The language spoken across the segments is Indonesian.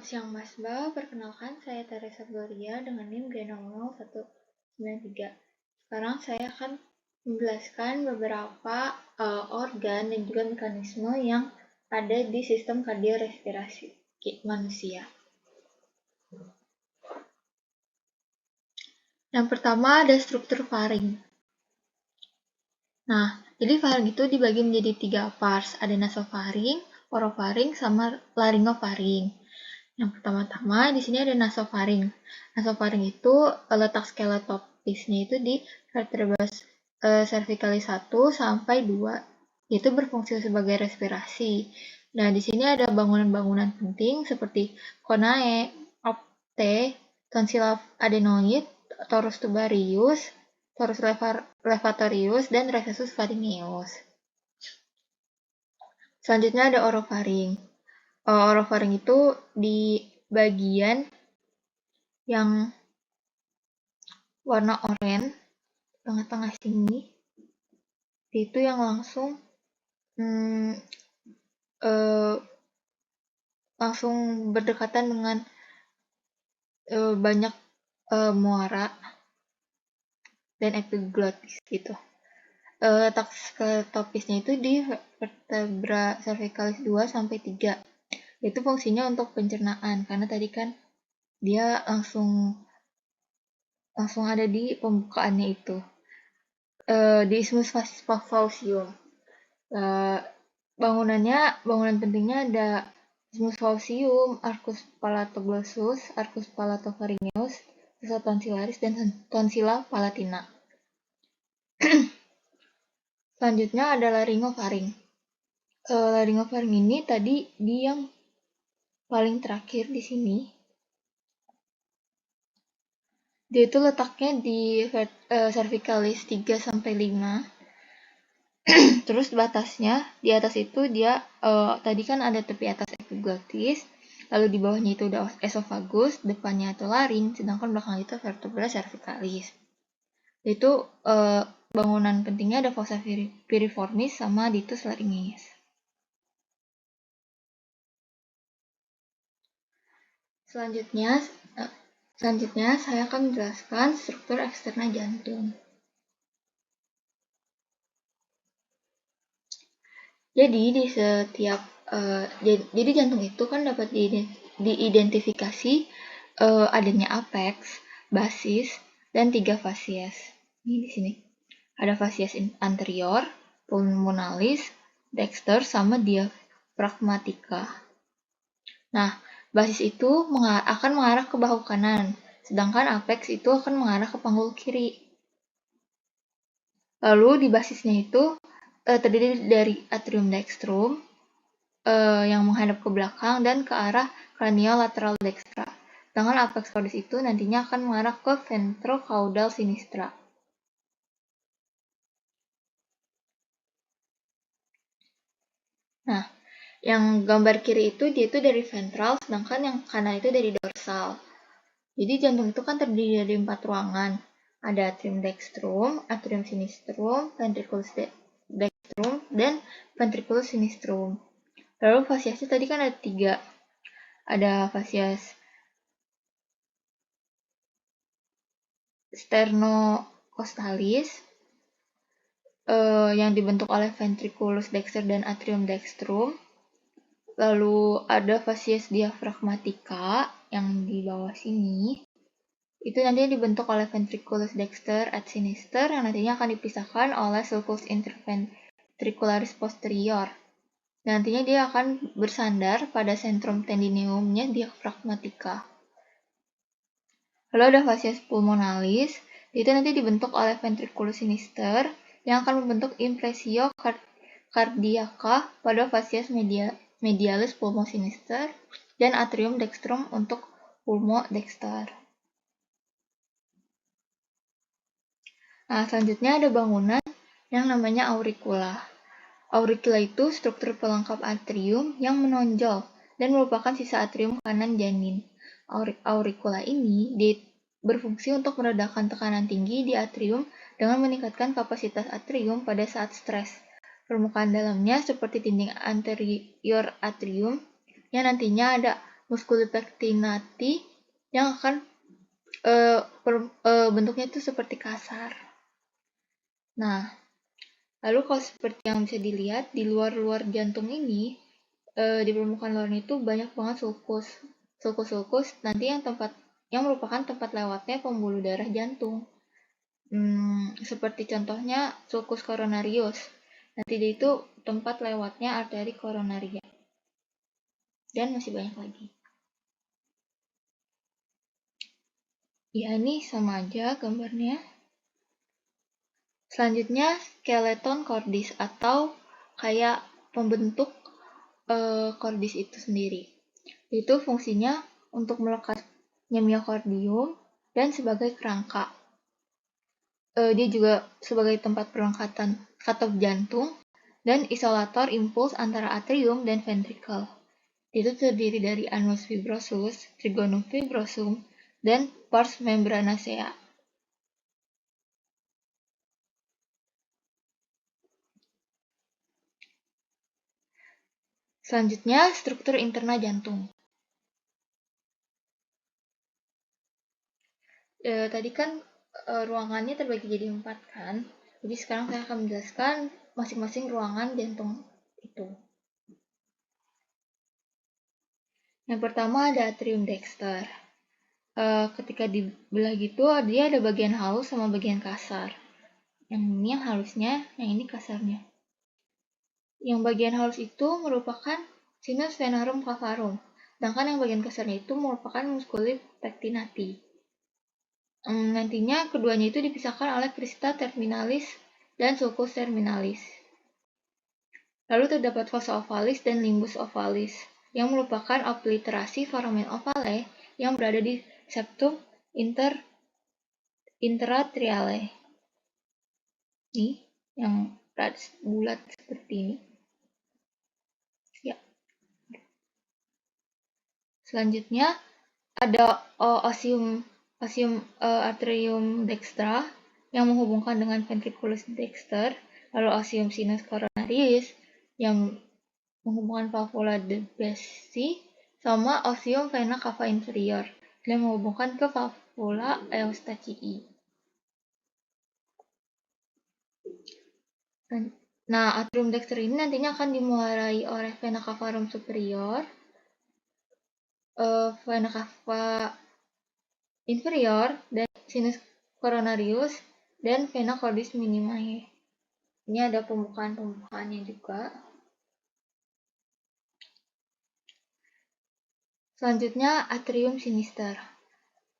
Selamat siang Mas Ba, perkenalkan saya Teresa Gloria dengan NIM G00193. Sekarang saya akan menjelaskan beberapa organ dan juga mekanisme yang ada di sistem kardiorespirasi manusia. Yang pertama ada struktur faring. Nah, jadi faring itu dibagi menjadi 3 parts, ada nasofaring, orofaring, sama laryngofaring. Yang pertama-tama di sini ada nasofaring. Nasofaring itu letak skeletopisnya itu di vertebra cervicalis 1 sampai 2, yaitu berfungsi sebagai respirasi. Nah, di sini ada bangunan-bangunan penting seperti conae, opte, tonsil adenoid, torus tubarius, torus levatorius, dan recessus pharyngeus. Selanjutnya ada orofaring. Orofaring itu di bagian yang warna oranye tengah-tengah sini, itu yang langsung berdekatan dengan banyak muara dan epiglottis gitu. Letak skeletopisnya itu di vertebra cervicalis 2 sampai 3. Itu fungsinya untuk pencernaan karena tadi kan dia langsung ada di pembukaannya itu. Di isthmus faucium. Bangunan pentingnya ada isthmus faucium, arcus palatoglossus, arcus palatopharyngeus, fossa tonsillaris, dan tonsilla palatina. Selanjutnya ada laryngofaring. Laryngofaring ini tadi di yang paling terakhir di sini. Dia itu letaknya di cervicalis 3 sampai 5. Terus batasnya di atas itu dia tadi kan ada tepi atas epiglottis, lalu di bawahnya itu udah esophagus, depannya itu laring, sedangkan belakang itu vertebra cervicalis. Itu bangunan pentingnya ada fossa piriformis sama ditus laringeus. Selanjutnya saya akan menjelaskan struktur eksterna jantung. Jadi di setiap jadi jantung itu kan dapat diidentifikasi adanya apex, basis, dan 3 fasies. Ini di sini. Ada fasies anterior, pulmonalis, dexter, sama diaphragmatica. Nah, basis itu akan mengarah ke bahu kanan, sedangkan apex itu akan mengarah ke panggul kiri. Lalu di basisnya itu terdiri dari atrium dextrum yang menghadap ke belakang dan ke arah craniolateral dextra. Sedangkan apex cordis itu nantinya akan mengarah ke ventrocaudal sinistra. Nah, yang gambar kiri itu dia itu dari ventral, sedangkan yang kanan itu dari dorsal. Jadi jantung itu kan terdiri dari 4 ruangan. Ada atrium dextrum, atrium sinistrum, ventriculus dextrum, dan ventriculus sinistrum. Lalu fasiesnya tadi kan ada 3. Ada fasies sternocostalis yang dibentuk oleh ventriculus dexter dan atrium dextrum. Lalu ada fasies diaphragmatica yang di bawah sini. Itu nantinya dibentuk oleh ventriculus dexter et sinister yang nantinya akan dipisahkan oleh sulcus interventricularis posterior. Nantinya dia akan bersandar pada centrum tendineumnya diaphragmatica. Lalu ada fasies pulmonalis, itu nanti dibentuk oleh ventriculus sinister yang akan membentuk impressio cardiaca pada fasies medialis pulmo sinister dan atrium dextrum untuk pulmo dexter. Nah, selanjutnya ada bangunan yang namanya auricula. Auricula itu struktur pelengkap atrium yang menonjol dan merupakan sisa atrium kanan janin. Auricula ini berfungsi untuk meredakan tekanan tinggi di atrium dengan meningkatkan kapasitas atrium pada saat stres. Permukaan dalamnya seperti dinding anterior atrium yang nantinya ada musculi pectinati yang akan bentuknya itu seperti kasar. Nah, lalu kalau seperti yang bisa dilihat di luar-luar jantung ini, di permukaan luarnya itu banyak banget sulcus nanti yang merupakan tempat lewatnya pembuluh darah jantung. Seperti contohnya sulcus coronarius. Nanti dia itu tempat lewatnya arteri koronaria. Dan masih banyak lagi. Ya, ini sama aja gambarnya. Selanjutnya, skeleton cordis atau kayak pembentuk cordis itu sendiri. Itu fungsinya untuk melekatnya miokardium dan sebagai kerangka. Dia juga sebagai tempat perlengkapan katup jantung dan isolator impuls antara atrium dan ventricle. Itu terdiri dari anus fibrosus, trigonum fibrosum, dan pars membranacea. Selanjutnya, struktur interna jantung. Tadi kan ruangannya terbagi jadi 4 kan. Jadi sekarang saya akan menjelaskan masing-masing ruangan jantung itu. Yang pertama ada atrium dexter. Ketika dibelah gitu, dia ada bagian halus sama bagian kasar. Yang ini yang halusnya, yang ini kasarnya. Yang bagian halus itu merupakan sinus venarum cavarum, sedangkan yang bagian kasarnya itu merupakan musculi pectinati. Nantinya keduanya itu dipisahkan oleh crista terminalis dan sulcus terminalis. Lalu terdapat fossa ovalis dan limbus ovalis, yang merupakan obliterasi foramen ovale yang berada di septum interatriale. Nih, yang bulat seperti ini. Ya. Selanjutnya ada osium atrium dextra yang menghubungkan dengan ventriculus dexter, lalu osium sinus coronarius yang menghubungkan valvula de Bessi, sama osium vena cava inferior yang menghubungkan ke valvula Eustachii. Nah, atrium dexter ini nantinya akan dimuarai oleh vena cavarum superior, vena cava inferior, dan sinus coronarius, dan vena cordis minimae. Ini ada pembukaan-pembukaannya juga. Selanjutnya, atrium sinister.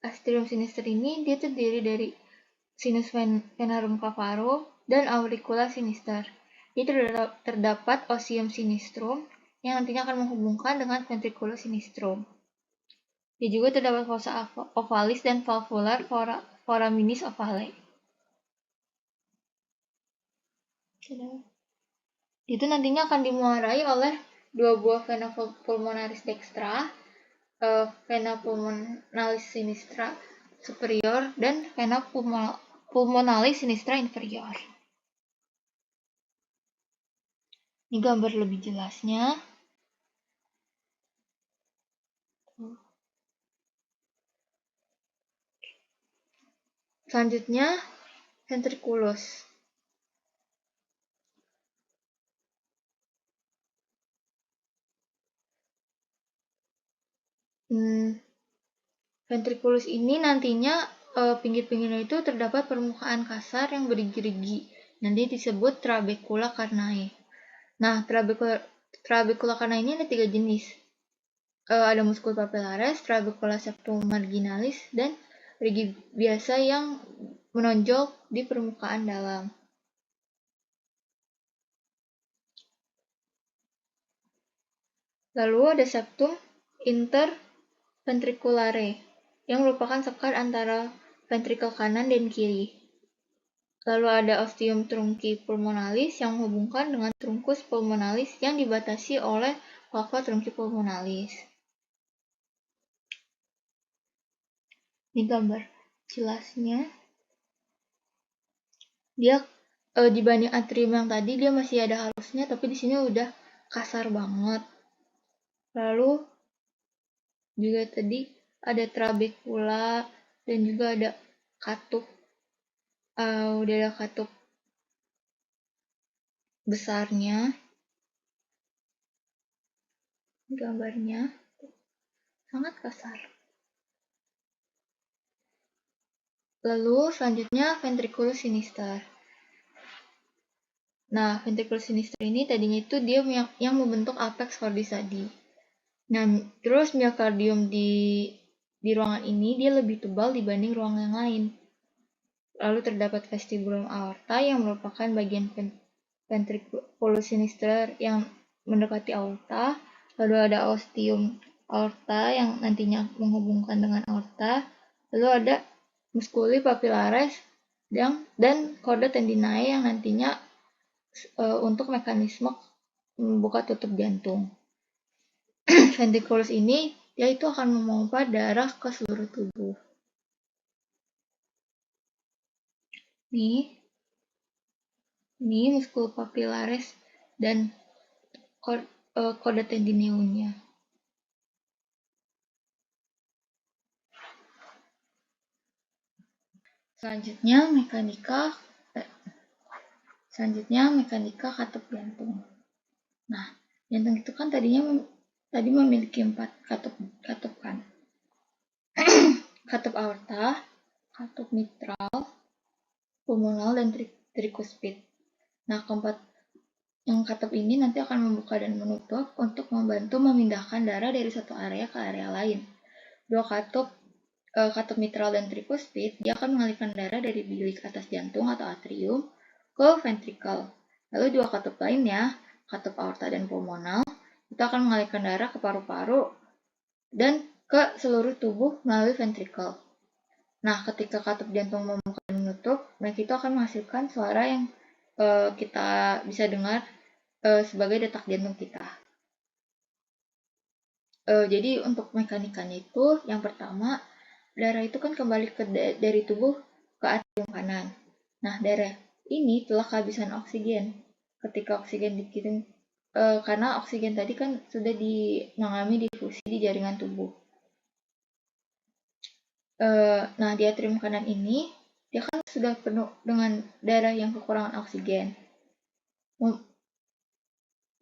Atrium sinister ini dia terdiri dari sinus venarum cavarum dan auricula sinister. Di terdapat osium sinistrum yang nantinya akan menghubungkan dengan ventriculus sinistrum. Dia juga terdapat fossa ovalis dan valvular foraminis ovale. Itu nantinya akan dimuarai oleh dua buah vena pulmonaris dextra, vena pulmonalis sinistra superior, dan vena pulmonalis sinistra inferior. Ini gambar lebih jelasnya. Selanjutnya, ventriculus. Ventriculus ini nantinya pinggir-pinggirnya itu terdapat permukaan kasar yang bergerigi. Nanti disebut trabecula carnae. Nah, trabecula carnae ini ada 3 jenis. Ada muscul papillaris, trabecula septum marginalis, dan rigi biasa yang menonjol di permukaan dalam. Lalu ada septum interventriculare yang merupakan sekat antara ventrikel kanan dan kiri. Lalu ada ostium trunci pulmonalis yang menghubungkan dengan truncus pulmonalis yang dibatasi oleh valva trunci pulmonalis. Ini gambar jelasnya. Dia dibanding atrium yang tadi dia masih ada halusnya, tapi di sini udah kasar banget. Lalu juga tadi ada trabecula dan juga ada katup, udah ada katup besarnya, gambarnya sangat kasar. Lalu selanjutnya ventriculus sinister. Nah, ventriculus sinister ini tadinya itu dia yang membentuk apex cordis tadi. Nah, terus myocardium di ruangan ini dia lebih tebal dibanding ruangan yang lain. Lalu terdapat vestibulum aorta yang merupakan bagian ventriculus sinister yang mendekati aorta. Lalu ada ostium aorta yang nantinya menghubungkan dengan aorta. Lalu ada musculi papillaris dan chorda tendinae yang nantinya untuk mekanisme membuka tutup jantung. Ventriculus ini dia itu akan memompa darah ke seluruh tubuh. Ini muskul papillaris dan chorda tendineumnya. Selanjutnya mekanika katup jantung. Nah, jantung itu kan tadi memiliki 4 katup kan. Katup aorta, katup mitral, pulmonal, dan trikuspid. Nah, keempat yang katup ini nanti akan membuka dan menutup untuk membantu memindahkan darah dari satu area ke area lain. Dua katup mitral dan trikuspid, dia akan mengalirkan darah dari bilik atas jantung atau atrium ke ventrikel. Lalu dua katup lainnya, katup aorta dan pulmonal, itu akan mengalirkan darah ke paru-paru dan ke seluruh tubuh melalui ventrikel. Nah, ketika katup jantung membuka dan menutup, maka itu akan menghasilkan suara yang kita bisa dengar sebagai detak jantung kita. Jadi untuk mekanikanya itu, yang pertama, darah itu kan kembali dari tubuh ke atrium kanan. Nah, darah ini telah kehabisan oksigen. Ketika oksigen dikirim, karena oksigen tadi kan sudah mengalami difusi di jaringan tubuh. Nah, di atrium kanan ini, dia kan sudah penuh dengan darah yang kekurangan oksigen.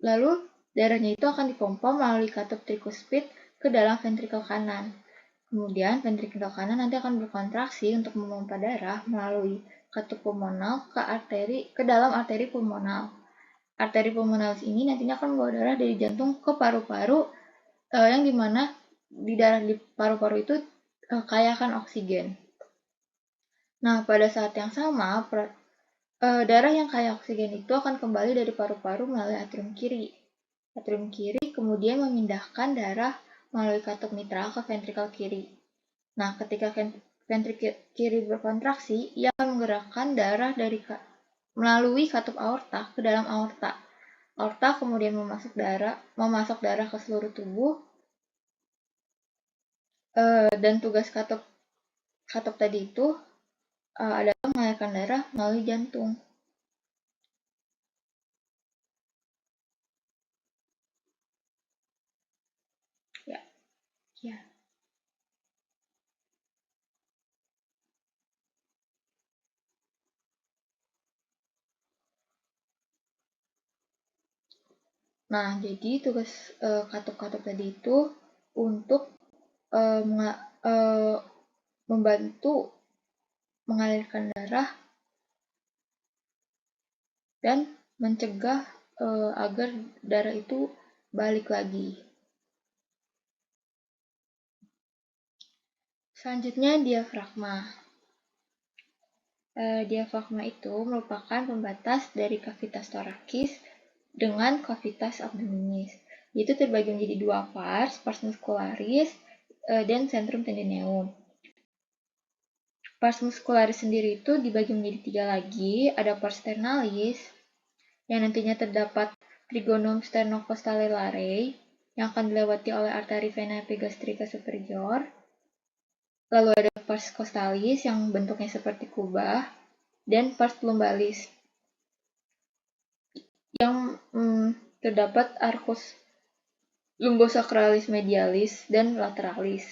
Lalu, darahnya itu akan dipompa melalui katup trikuspid ke dalam ventrikel kanan. Kemudian, ventrikel kanan nanti akan berkontraksi untuk memompa darah melalui katup pulmonal ke dalam arteri pulmonal. Arteri pulmonal ini nantinya akan membawa darah dari jantung ke paru-paru, yang dimana di darah di paru-paru itu kaya akan oksigen. Nah, pada saat yang sama, darah yang kaya oksigen itu akan kembali dari paru-paru melalui atrium kiri. Atrium kiri kemudian memindahkan darah melalui katup mitral ke ventrikel kiri. Nah, ketika ventrikel kiri berkontraksi, ia akan menggerakkan darah melalui katup aorta ke dalam aorta. Aorta kemudian memasok darah ke seluruh tubuh, dan tugas katup tadi itu adalah mengalirkan darah melalui jantung. Ya. Nah, jadi tugas katup-katup tadi itu untuk membantu mengalirkan darah dan mencegah agar darah itu balik lagi. Selanjutnya, diafragma. Diafragma itu merupakan pembatas dari kavitas torakis dengan kavitas abdominis. Itu terbagi menjadi 2 pars muscularis dan centrum tendineum. Pars muscularis sendiri itu dibagi menjadi 3 lagi, ada pars sternalis yang nantinya terdapat trigonum sternocostalellare yang akan dilewati oleh arteri vena epigastrica superior. Lalu ada pars costalis yang bentuknya seperti kubah, dan pars lumbalis yang terdapat arcus lumbosacralis medialis, dan lateralis.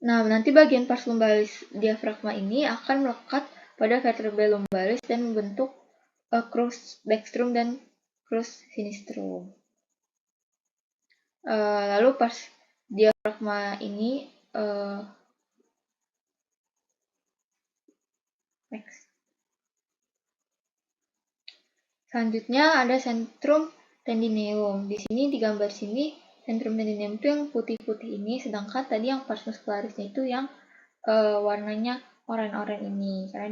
Nah, nanti bagian pars lumbalis diafragma ini akan melekat pada vertebrae lumbalis dan membentuk crus dextrum dan crus sinistrum. Lalu pars diafragma ini next. Selanjutnya ada centrum tendineum. Di sini di gambar sini centrum tendineum itu yang putih-putih ini, sedangkan tadi yang pars muscularisnya itu yang warnanya oranye-oranye ini karena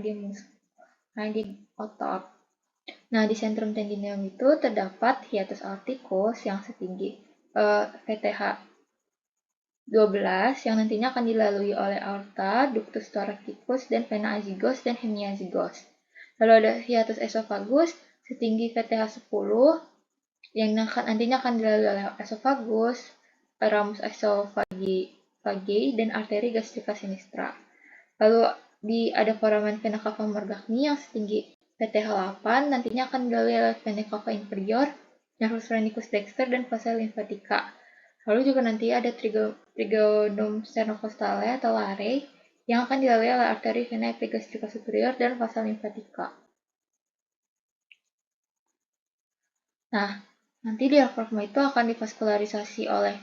dia otot. Nah, di centrum tendineum itu terdapat hiatus aorticus yang setinggi VTH 12 yang nantinya akan dilalui oleh aorta, ductus thoracicus, dan vena azygos dan hemiazygos. Lalu ada hiatus esophagus setinggi VTH 10 yang nantinya akan dilalui oleh esophagus, ramus esophageae, dan arteri gastrica sinistra. Lalu ada foramen vena cava morgagni yang setinggi VTH 8 nantinya akan dilalui oleh vena cava inferior, nervus phrenicus dexter, dan fossa lymphatica. Lalu juga nanti ada trigonum sternocostale atau lare yang akan dilalui oleh arteri vena epigastrica superior dan fossa lymphatica. Nah, nanti diafragma itu akan divaskularisasi oleh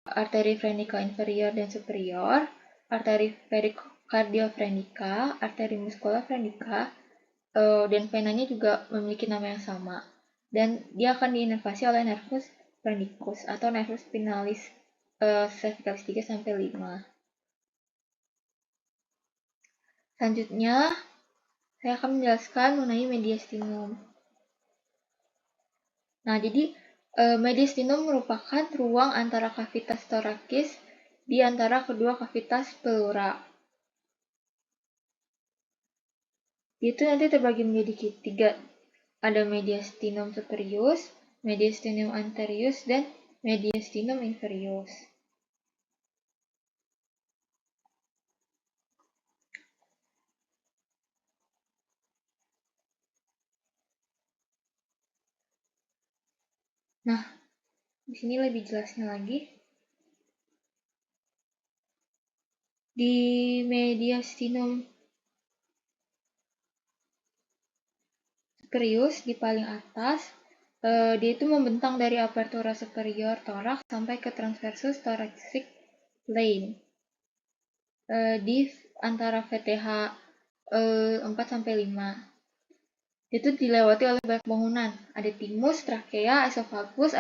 arteri phrenica inferior dan superior, arteri cardiophrenicia, arteri muscula phrenica, dan venanya juga memiliki nama yang sama. Dan dia akan diinervasi oleh nervus phrenicus atau nervus spinalis cervicalis 3-5. Selanjutnya, saya akan menjelaskan mengenai mediastinum. Nah, jadi mediastinum merupakan ruang antara kavitas thoracis di antara kedua kavitas pleura. Itu nanti terbagi menjadi 3. Ada mediastinum superius, mediastinum anterius, dan mediastinum inferius. Nah, di sini lebih jelasnya lagi. Di mediastinum superius di paling atas, dia itu membentang dari apertura superior thorax sampai ke transversus thoracic plane. Di antara VTH 4-5. Itu dilewati oleh banyak bangunan. Ada timus, trakea, esophagus,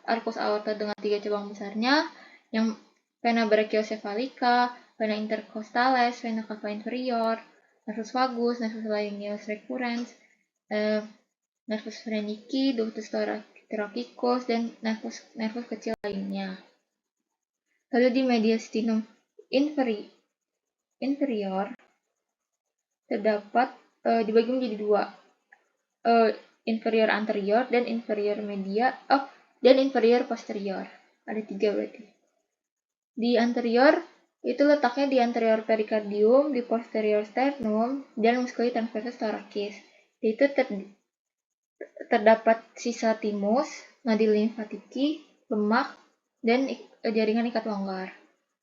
arcus aorta dengan 3 cabang besarnya, yang vena brachiocephalica, vena intercostales, vena cava inferior, nervus vagus, nervus laryngeus recurrens, nervus phrenici, ductus thoracicus, dan nervus kecil lainnya. Lalu di mediastinum inferior terdapat dibagi menjadi 2, inferior anterior dan inferior dan inferior posterior. Ada 3 berarti. Di anterior itu letaknya di anterior pericardium, di posterior sternum, dan musculi transversus thoracis. Itu terdapat sisa timus, nadi limfatiki, lemak, dan jaringan ikat longgar.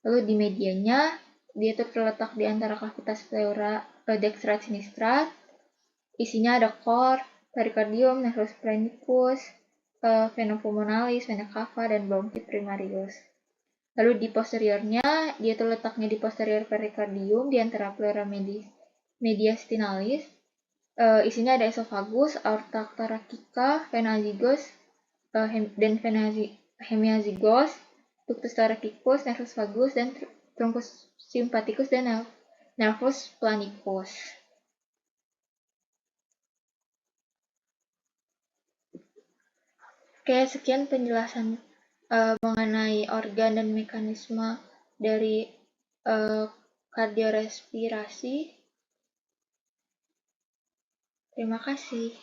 Lalu di medianya, dia itu terletak di antara kavitas pleura dextra sinistra. Isinya ada core, pericardium, nervus phrenicus, vena pulmonalis, vena cava, dan bronchit primarius. Lalu di posteriornya, dia itu letaknya di posterior pericardium di antara pleura mediastinalis. Isinya ada esophagus, aorta thoracica, vena azygos, dan vena hemiazygos, ductus thoracicus, nervus vagus, dan truncus sympathicus, dan nervus planicus. Oke, sekian penjelasan mengenai organ dan mekanisme dari kardiorespirasi. Terima kasih.